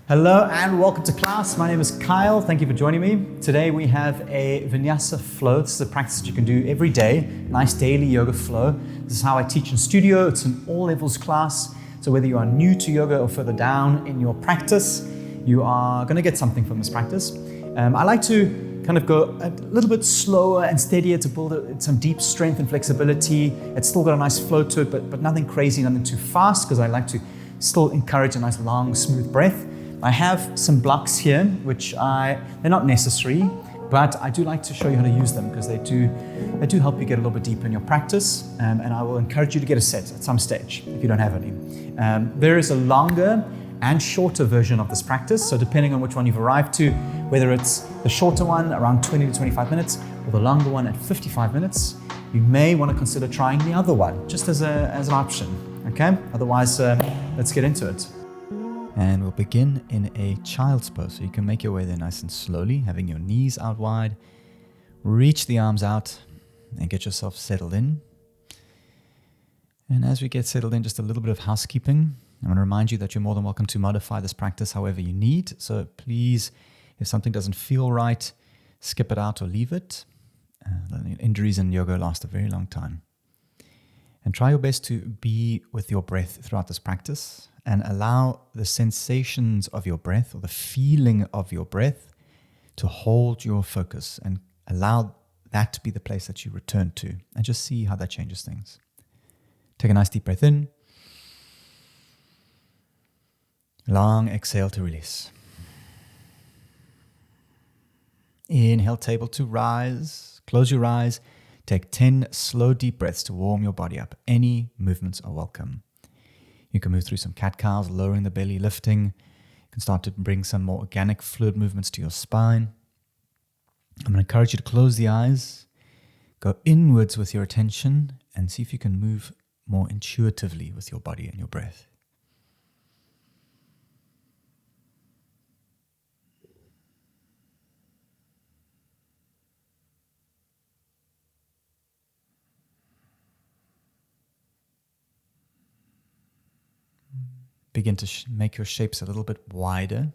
Hello and welcome to class. My name is Kyle. Thank you for joining me. Today we have a Vinyasa flow. This is a practice that you can do every day. Nice daily yoga flow. This is how I teach in studio. It's an all levels class. So whether you are new to yoga or further down in your practice, you are going to get something from this practice. I like to kind of go a little bit slower and steadier to build some deep strength and flexibility. It's still got a nice flow to it, but nothing crazy, nothing too fast, because I like to still encourage a nice long, smooth breath. I have some blocks here, they're not necessary, but I do like to show you how to use them because they do help you get a little bit deeper in your practice, and I will encourage you to get a set at some stage if you don't have any. There is a longer and shorter version of this practice, so depending on which one you've arrived to, whether it's the shorter one around 20 to 25 minutes or the longer one at 55 minutes, you may want to consider trying the other one just as an option, okay? Otherwise, let's get into it. And we'll begin in a child's pose. So you can make your way there nice and slowly, having your knees out wide. Reach the arms out and get yourself settled in. And as we get settled in, just a little bit of housekeeping. I'm going to remind you that you're more than welcome to modify this practice however you need. So please, if something doesn't feel right, skip it out or leave it. Injuries in yoga last a very long time. And try your best to be with your breath throughout this practice and allow the sensations of your breath or the feeling of your breath to hold your focus and allow that to be the place that you return to, and just see how that changes things. Take a nice deep breath in. Long exhale to release. Inhale, table to rise. Close your eyes. Take 10 slow, deep breaths to warm your body up. Any movements are welcome. You can move through some cat-cows, lowering the belly, lifting. You can start to bring some more organic fluid movements to your spine. I'm going to encourage you to close the eyes, go inwards with your attention, and see if you can move more intuitively with your body and your breath. Begin to make your shapes a little bit wider.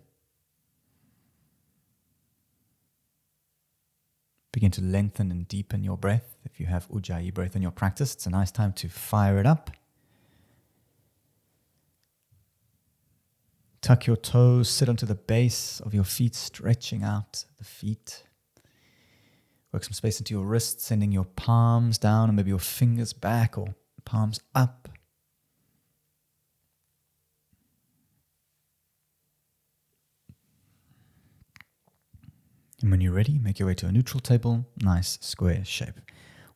Begin to lengthen and deepen your breath. If you have Ujjayi breath in your practice, it's a nice time to fire it up. Tuck your toes, sit onto the base of your feet, stretching out the feet. Work some space into your wrists, sending your palms down and maybe your fingers back or palms up. And when you're ready, make your way to a neutral table, nice square shape.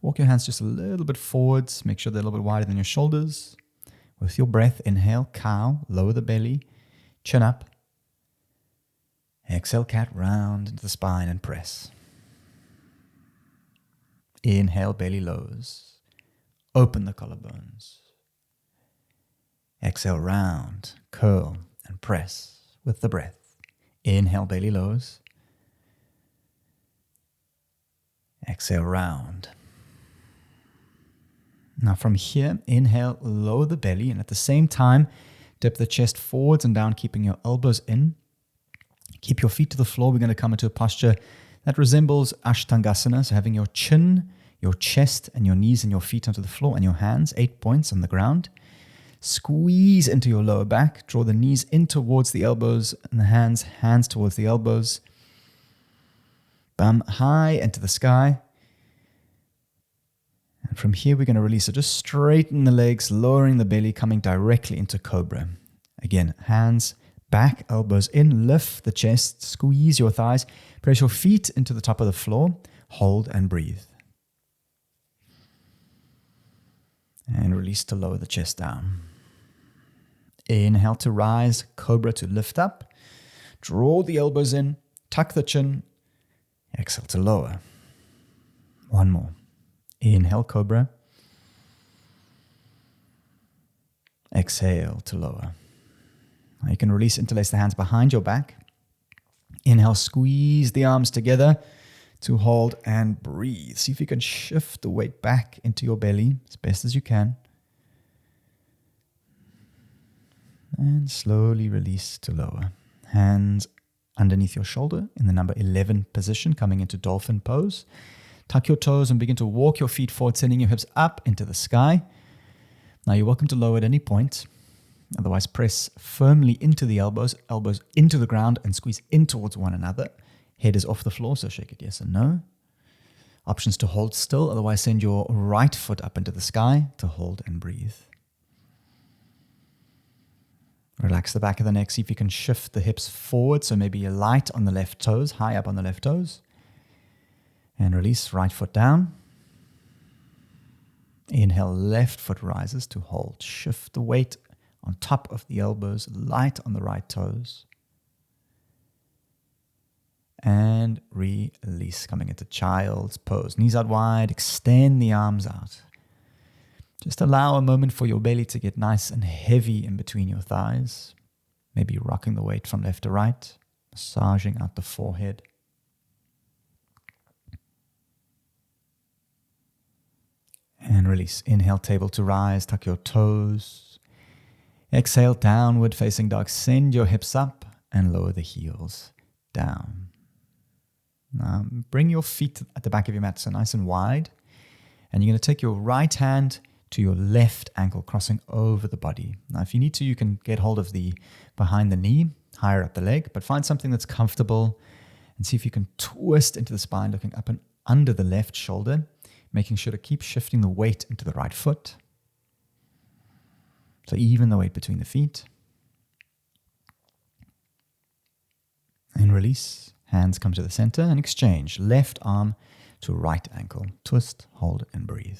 Walk your hands just a little bit forwards, make sure they're a little bit wider than your shoulders. With your breath, inhale, cow, lower the belly, chin up. Exhale, cat, round into the spine and press. Inhale, belly lowers. Open the collarbones. Exhale, round, curl, and press with the breath. Inhale, belly lowers. Exhale, round. Now from here, inhale, lower the belly, and at the same time, dip the chest forwards and down, keeping your elbows in. Keep your feet to the floor. We're going to come into a posture that resembles Ashtangasana, so having your chin, your chest, and your knees and your feet onto the floor, and your hands, 8 points on the ground. Squeeze into your lower back. Draw the knees in towards the elbows, and the hands towards the elbows. Bum high into the sky. And from here, we're going to release. So just straighten the legs, lowering the belly, coming directly into cobra. Again, hands back, elbows in, lift the chest, squeeze your thighs, press your feet into the top of the floor, hold and breathe. And release to lower the chest down. Inhale to rise, cobra to lift up. Draw the elbows in, tuck the chin. Exhale to lower. One more. Inhale, cobra. Exhale to lower. Now you can release, interlace the hands behind your back. Inhale, squeeze the arms together to hold and breathe. See if you can shift the weight back into your belly as best as you can. And slowly release to lower. Hands underneath your shoulder in the number 11 position, coming into dolphin pose. Tuck your toes and begin to walk your feet forward, sending your hips up into the sky. Now you're welcome to lower at any point. Otherwise, press firmly into the elbows into the ground and squeeze in towards one another. Head is off the floor, so shake it yes and no. Options to hold still, otherwise send your right foot up into the sky to hold and breathe. Relax the back of the neck. See if you can shift the hips forward, so maybe you're light on the left toes, high up on the left toes. And release, right foot down. Inhale, left foot rises to hold. Shift the weight on top of the elbows, light on the right toes. And release, coming into child's pose. Knees out wide, extend the arms out. Just allow a moment for your belly to get nice and heavy in between your thighs. Maybe rocking the weight from left to right, massaging out the forehead. And release. Inhale, table to rise, tuck your toes. Exhale, downward facing dog. Send your hips up and lower the heels down. Now, bring your feet at the back of your mat so nice and wide. And you're going to take your right hand to your left ankle, crossing over the body. Now, if you need to, you can get hold of the behind the knee, higher up the leg, but find something that's comfortable and see if you can twist into the spine, looking up and under the left shoulder, making sure to keep shifting the weight into the right foot. So even the weight between the feet. And release. Hands come to the center and exchange. Left arm to right ankle. Twist, hold, and breathe.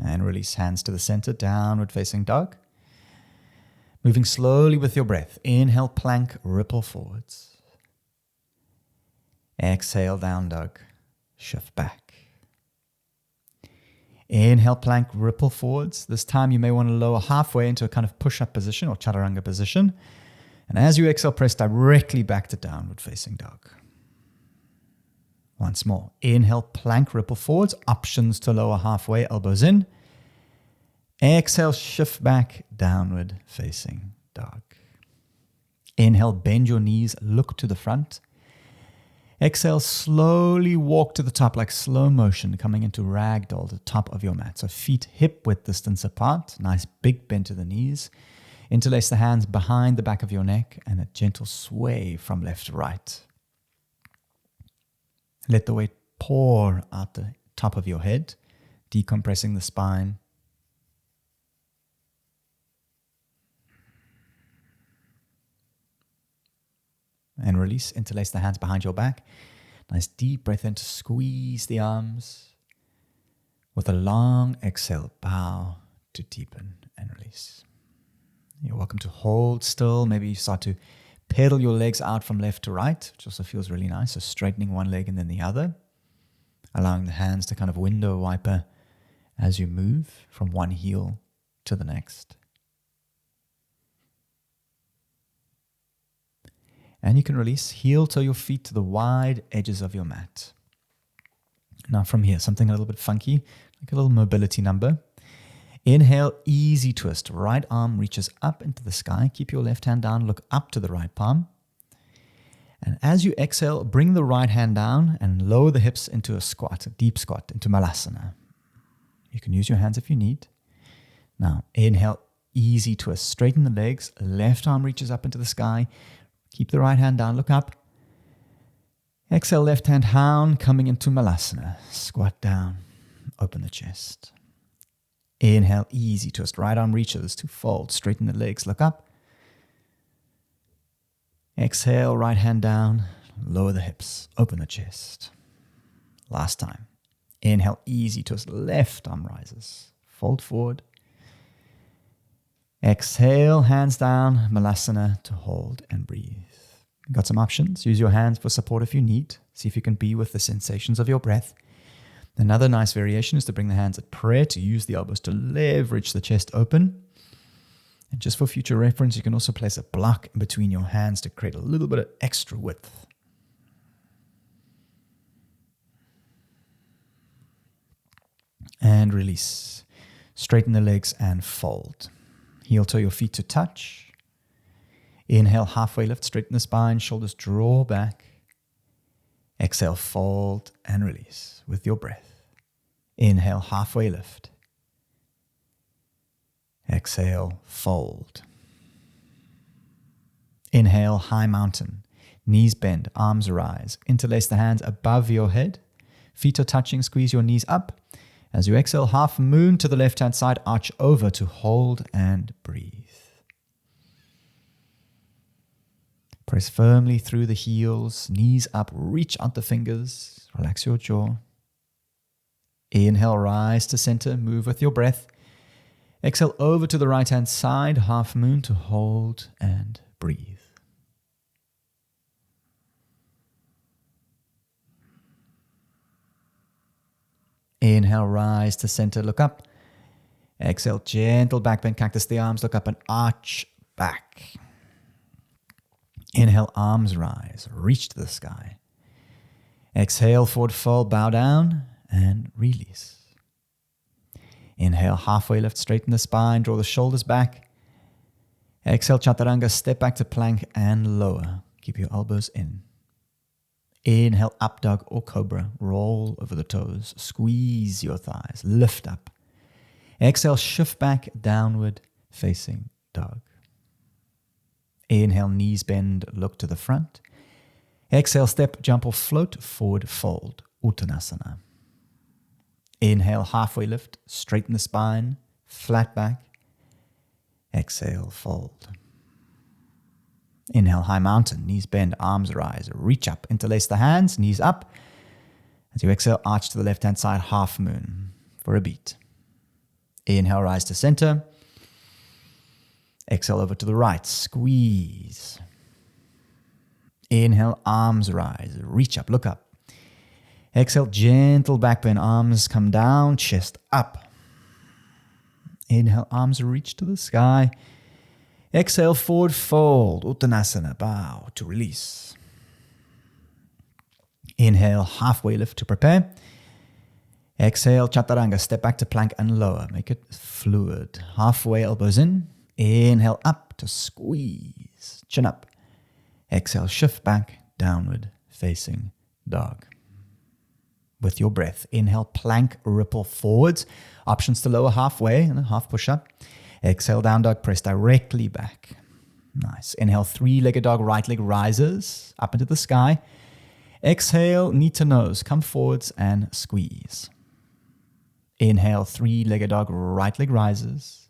And release. Hands to the center, downward facing dog. Moving slowly with your breath. Inhale, plank, ripple forwards. Exhale, down dog. Shift back. Inhale, plank, ripple forwards. This time you may want to lower halfway into a kind of push-up position or chaturanga position. And as you exhale, press directly back to downward facing dog. Once more. Inhale, plank, ripple forwards. Options to lower halfway, elbows in. Exhale, shift back, downward facing dog. Inhale, bend your knees, look to the front. Exhale, slowly walk to the top like slow motion, coming into ragdoll, the top of your mat. So feet hip width distance apart, nice big bend to the knees. Interlace the hands behind the back of your neck and a gentle sway from left to right. Let the weight pour out the top of your head, decompressing the spine. And release, interlace the hands behind your back. Nice deep breath in to squeeze the arms. With a long exhale, bow to deepen and release. You're welcome to hold still. Maybe you start to pedal your legs out from left to right, which also feels really nice. So straightening one leg and then the other. Allowing the hands to kind of window wiper as you move from one heel to the next. And you can release, heel toe your feet to the wide edges of your mat. Now from here, something a little bit funky, like a little mobility number. Inhale, easy twist. Right arm reaches up into the sky. Keep your left hand down, look up to the right palm. And as you exhale, bring the right hand down and lower the hips into a squat, a deep squat, into malasana. You can use your hands if you need. Now, inhale, easy twist. Straighten the legs. Left arm reaches up into the sky. Keep the right hand down, look up. Exhale, left hand down, coming into malasana. Squat down, open the chest. Inhale, easy twist. Right arm reaches to fold. Straighten the legs, look up. Exhale, right hand down, lower the hips, open the chest. Last time. Inhale, easy twist. Left arm rises. Fold forward. Exhale, hands down, malasana to hold and breathe. Got some options. Use your hands for support if you need. See if you can be with the sensations of your breath. Another nice variation is to bring the hands at prayer, to use the elbows to leverage the chest open. And just for future reference, you can also place a block in between your hands to create a little bit of extra width. And release. Straighten the legs and fold. Heel toe your feet to touch. Inhale, halfway lift, straighten the spine, shoulders draw back. Exhale, fold and release with your breath. Inhale, halfway lift. Exhale, fold. Inhale, high mountain. Knees bend, arms rise. Interlace the hands above your head. Feet are touching, squeeze your knees up. As you exhale, half moon to the left-hand side, arch over to hold and breathe. Press firmly through the heels, knees up, reach out the fingers, relax your jaw. Inhale, rise to center, move with your breath. Exhale over to the right-hand side, half moon to hold and breathe. Inhale, rise to center, look up. Exhale, gentle back bend, cactus the arms, look up and arch back. Inhale, arms rise, reach to the sky. Exhale, forward fold, bow down and release. Inhale, halfway lift, straighten the spine, draw the shoulders back. Exhale, chaturanga, step back to plank and lower. Keep your elbows in. Inhale, up dog or cobra, roll over the toes, squeeze your thighs, lift up. Exhale, shift back, downward facing dog. Inhale, knees bend, look to the front. Exhale, step, jump or float, forward fold, Uttanasana. Inhale, halfway lift, straighten the spine, flat back. Exhale, fold. Inhale, high mountain, knees bend, arms rise, reach up, interlace the hands, knees up. As you exhale, arch to the left-hand side, half moon for a beat. Inhale, rise to center. Exhale over to the right, squeeze. Inhale, arms rise, reach up, look up. Exhale, gentle back bend, arms come down, chest up. Inhale, arms reach to the sky. Exhale, forward fold, Uttanasana, bow to release. Inhale, halfway lift to prepare. Exhale, chaturanga, step back to plank and lower. Make it fluid. Halfway, elbows in. Inhale, up to squeeze, chin up. Exhale, shift back, downward facing dog. With your breath, inhale, plank, ripple forwards. Options to lower halfway and a half push up. Exhale, down dog, press directly back. Nice. Inhale, three-legged dog, right leg rises up into the sky. Exhale, knee to nose, come forwards and squeeze. Inhale, three-legged dog, right leg rises.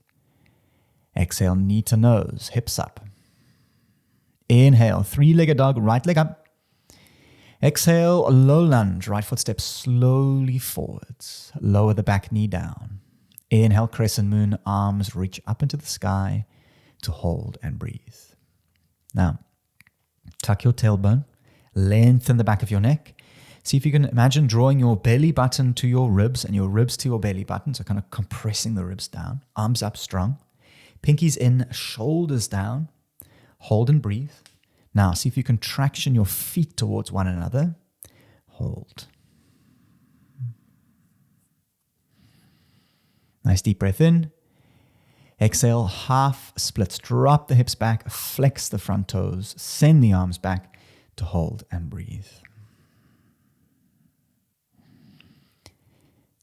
Exhale, knee to nose, hips up. Inhale, three-legged dog, right leg up. Exhale, low lunge, right foot steps slowly forwards. Lower the back knee down. Inhale, crescent moon, arms reach up into the sky to hold and breathe. Now, tuck your tailbone, lengthen the back of your neck. See if you can imagine drawing your belly button to your ribs and your ribs to your belly button, so kind of compressing the ribs down. Arms up strong. Pinkies in, shoulders down. Hold and breathe. Now, see if you can traction your feet towards one another. Hold. Nice deep breath in. Exhale, half splits. Drop the hips back, flex the front toes, send the arms back to hold and breathe.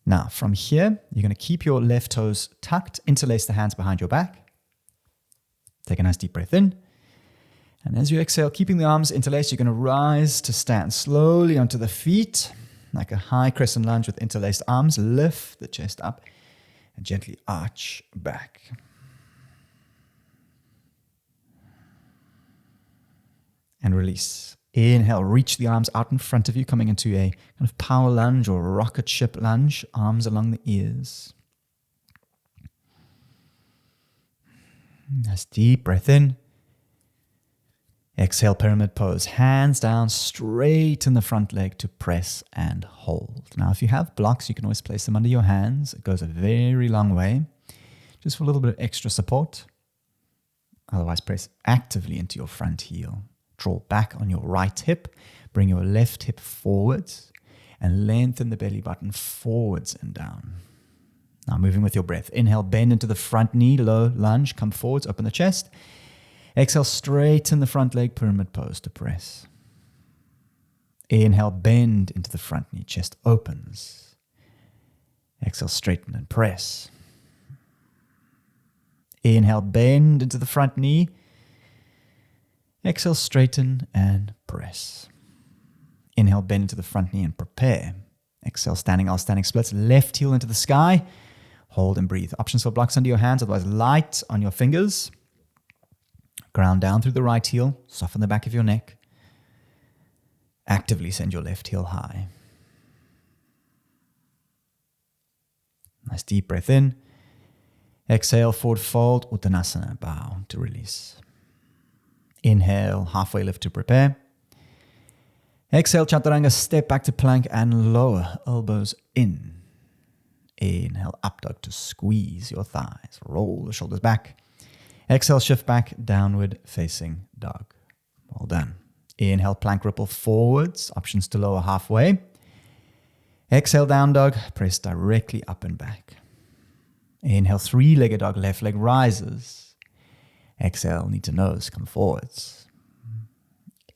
Now, from here, you're going to keep your left toes tucked, interlace the hands behind your back. Take a nice deep breath in. And as you exhale, keeping the arms interlaced, you're going to rise to stand slowly onto the feet, like a high crescent lunge with interlaced arms. Lift the chest up and gently arch back. And release. Inhale, reach the arms out in front of you, coming into a kind of power lunge or rocket ship lunge, arms along the ears. Nice deep breath in. Exhale, pyramid pose. Hands down, straight in the front leg to press and hold. Now, if you have blocks, you can always place them under your hands. It goes a very long way, just for a little bit of extra support. Otherwise, press actively into your front heel. Draw back on your right hip. Bring your left hip forwards and lengthen the belly button forwards and down. Now moving with your breath. Inhale, bend into the front knee, low lunge, come forwards, open the chest. Exhale, straighten the front leg, pyramid pose to press. Inhale, bend into the front knee, chest opens. Exhale, straighten and press. Inhale, bend into the front knee. Exhale, straighten and press. Inhale, bend into the front knee and prepare. Exhale, standing L, standing splits, left heel into the sky. Hold and breathe. Options for blocks under your hands, otherwise light on your fingers. Ground down through the right heel, soften the back of your neck. Actively send your left heel high. Nice deep breath in. Exhale, forward fold, Uttanasana, bow to release. Inhale, halfway lift to prepare. Exhale, Chaturanga, step back to plank and lower, elbows in. Inhale, up dog to squeeze your thighs. Roll the shoulders back. Exhale, shift back, downward facing dog. Well done. Inhale, plank ripple forwards. Options to lower halfway. Exhale, down dog. Press directly up and back. Inhale, three-legged dog. Left leg rises. Exhale, knee to nose. Come forwards.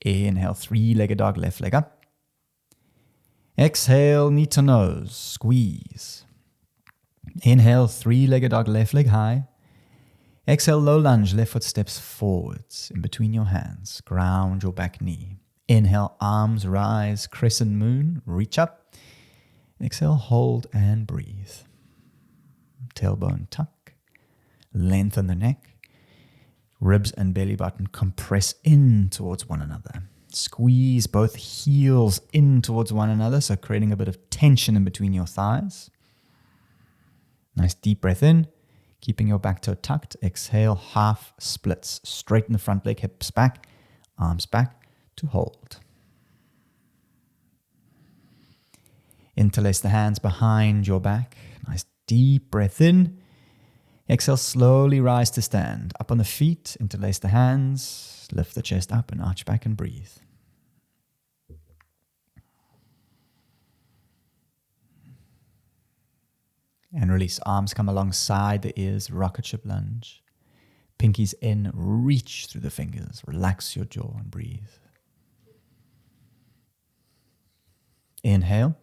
Inhale, three-legged dog. Left leg up. Exhale, knee to nose. Squeeze. Inhale, three-legged dog. Left leg high. Exhale, low lunge, left foot steps forwards in between your hands. Ground your back knee. Inhale, arms rise, crescent moon, reach up. Exhale, hold and breathe. Tailbone tuck, lengthen the neck. Ribs and belly button compress in towards one another. Squeeze both heels in towards one another, so creating a bit of tension in between your thighs. Nice deep breath in. Keeping your back toe tucked. Exhale, half splits. Straighten the front leg, hips back, arms back to hold. Interlace the hands behind your back. Nice deep breath in. Exhale, slowly rise to stand. Up on the feet, interlace the hands. Lift the chest up and arch back and breathe. And release. Arms come alongside the ears, rocket ship lunge. Pinkies in, reach through the fingers. Relax your jaw and breathe. Inhale.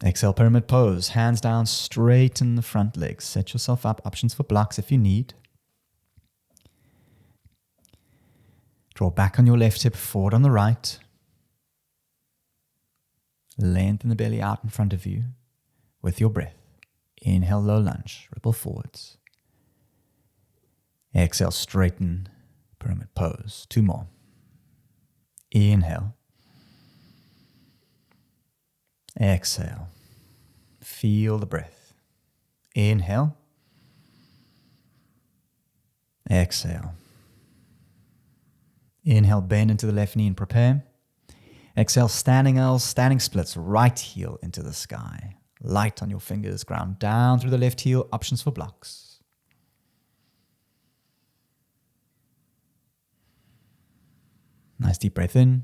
Exhale, pyramid pose. Hands down, straighten the front legs. Set yourself up. Options for blocks if you need. Draw back on your left hip, forward on the right. Lengthen the belly out in front of you. With your breath, inhale, low lunge, ripple forwards. Exhale, straighten, pyramid pose. 2 more. Inhale. Exhale. Feel the breath. Inhale. Exhale. Inhale, bend into the left knee and prepare. Exhale, standing L's, standing splits, right heel into the sky. Light on your fingers, ground down through the left heel. Options for blocks. Nice deep breath in.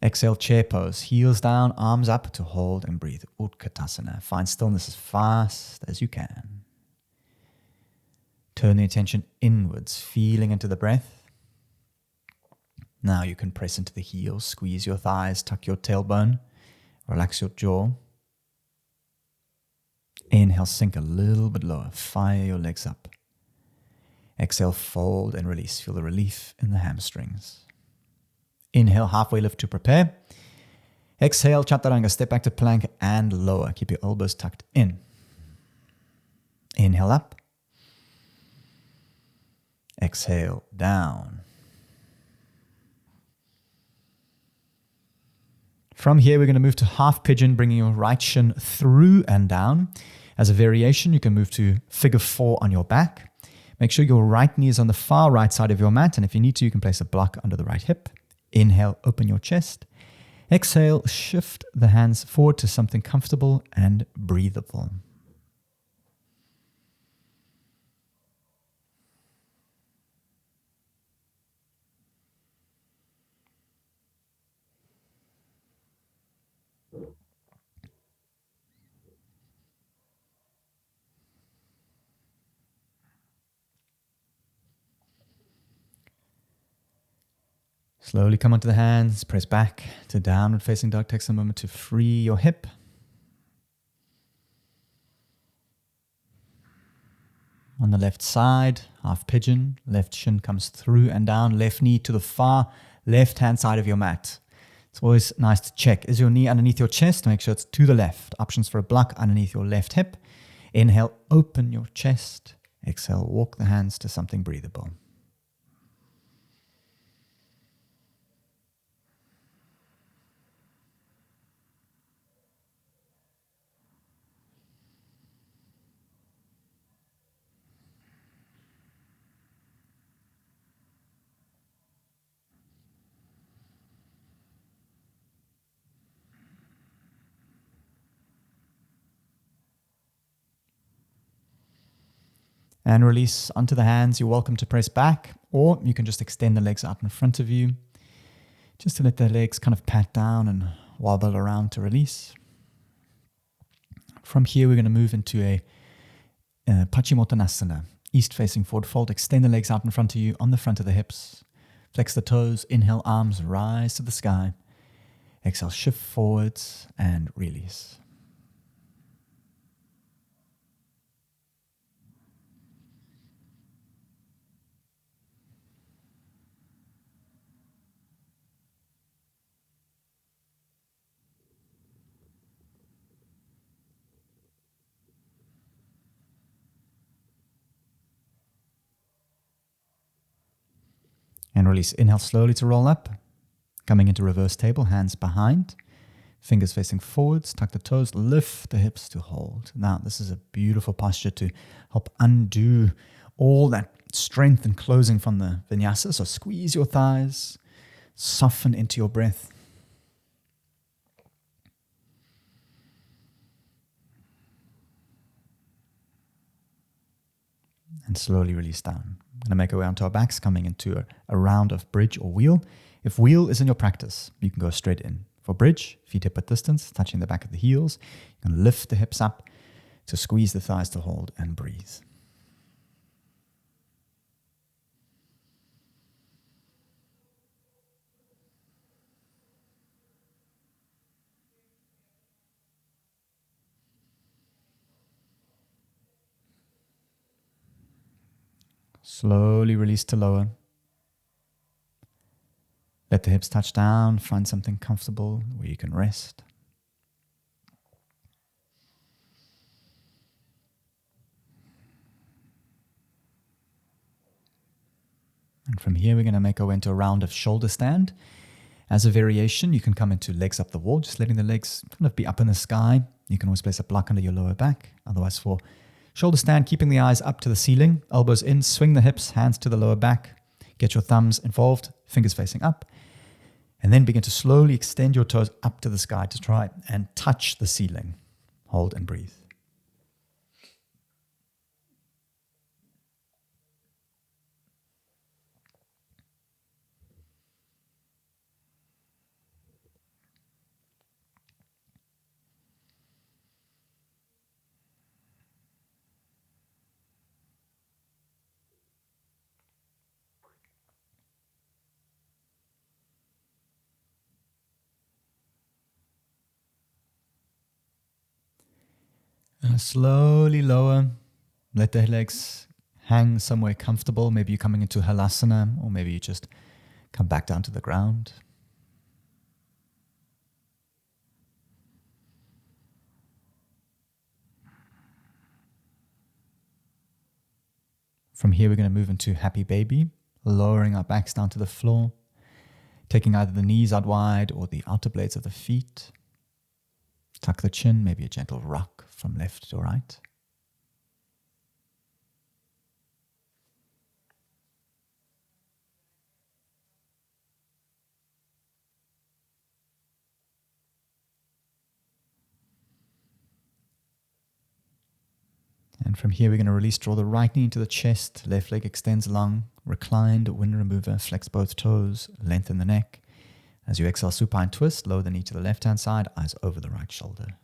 Exhale, chair pose. Heels down, arms up to hold and breathe. Utkatasana. Find stillness as fast as you can. Turn the attention inwards, feeling into the breath. Now you can press into the heels, squeeze your thighs, tuck your tailbone. Relax your jaw. Inhale, sink a little bit lower. Fire your legs up. Exhale, fold and release. Feel the relief in the hamstrings. Inhale, halfway lift to prepare. Exhale, Chaturanga, step back to plank and lower. Keep your elbows tucked in. Inhale up. Exhale, down. From here, we're going to move to half pigeon, bringing your right shin through and down. As a variation, you can move to figure 4 on your back. Make sure your right knee is on the far right side of your mat, and if you need to, you can place a block under the right hip. Inhale, open your chest. Exhale, shift the hands forward to something comfortable and breathable. Slowly come onto the hands, press back to downward facing dog. Take some moment to free your hip. On the left side, half pigeon, left shin comes through and down, left knee to the far left-hand side of your mat. It's always nice to check. Is your knee underneath your chest? Make sure it's to the left. Options for a block underneath your left hip. Inhale, open your chest. Exhale, walk the hands to something breathable. And release onto the hands. You're welcome to press back, or you can just extend the legs out in front of you, just to let the legs kind of pat down and wobble around to release. From here, we're going to move into a Paschimottanasana, east-facing forward fold. Extend the legs out in front of you on the front of the hips. Flex the toes. Inhale, arms rise to the sky. Exhale, shift forwards and release. And release. Inhale slowly to roll up. Coming into reverse table, hands behind. Fingers facing forwards. Tuck the toes. Lift the hips to hold. Now, this is a beautiful posture to help undo all that strength and closing from the vinyasa. So squeeze your thighs. Soften into your breath. And slowly release down. Going to make our way onto our backs, coming into a round of bridge or wheel. If wheel is in your practice, you can go straight in. For bridge, feet hip width distance, touching the back of the heels. You can lift the hips up to squeeze the thighs to hold and breathe. Slowly release to lower. Let the hips touch down. Find something comfortable where you can rest. And from here, we're going to make our way into a round of shoulder stand. As a variation, you can come into legs up the wall, just letting the legs kind of be up in the sky. You can always place a block under your lower back. Otherwise, for shoulder stand, keeping the eyes up to the ceiling, elbows in, swing the hips, hands to the lower back. Get your thumbs involved, fingers facing up. And then begin to slowly extend your toes up to the sky to try and touch the ceiling. Hold and breathe. And slowly lower. Let the legs hang somewhere comfortable. Maybe you're coming into halasana, or maybe you just come back down to the ground. From here, we're going to move into happy baby, lowering our backs down to the floor, taking either the knees out wide or the outer blades of the feet. Tuck the chin, maybe a gentle rock from left to right. And from here, we're going to release, draw the right knee into the chest, left leg extends long, reclined, wind remover, flex both toes, lengthen the neck. As you exhale, supine twist, lower the knee to the left-hand side, eyes over the right shoulder.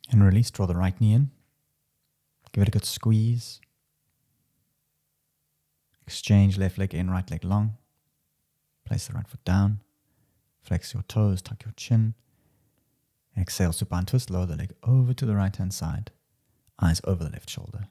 And release, draw the right knee in. Give it a good squeeze. Exchange left leg in, right leg long. Place the right foot down. Flex your toes, tuck your chin. Exhale, supine twist, lower the leg over to the right hand side. Eyes over the left shoulder.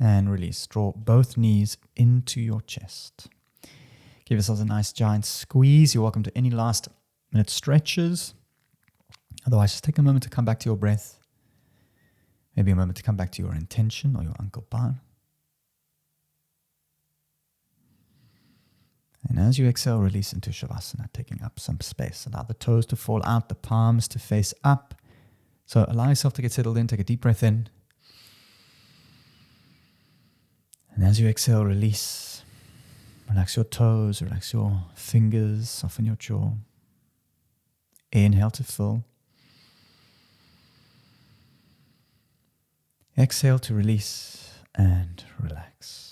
And release. Draw both knees into your chest. Give yourselves a nice giant squeeze. You're welcome to any last minute stretches. Otherwise, just take a moment to come back to your breath. Maybe a moment to come back to your intention or your ankle bar. And as you exhale, release into Shavasana, taking up some space. Allow the toes to fall out, the palms to face up. So allow yourself to get settled in. Take a deep breath in. And as you exhale, release. Relax your toes, relax your fingers, soften your jaw. Inhale to fill. Exhale to release and relax.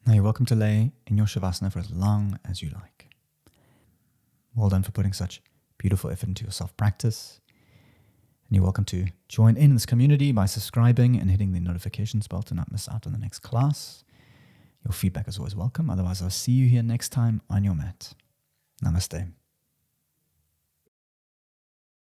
Now you're welcome to lay in your Shavasana for as long as you like. Well done for putting such beautiful effort into your self-practice. And you're welcome to join in this community by subscribing and hitting the notifications bell to not miss out on the next class. Your feedback is always welcome. Otherwise, I'll see you here next time on your mat. Namaste.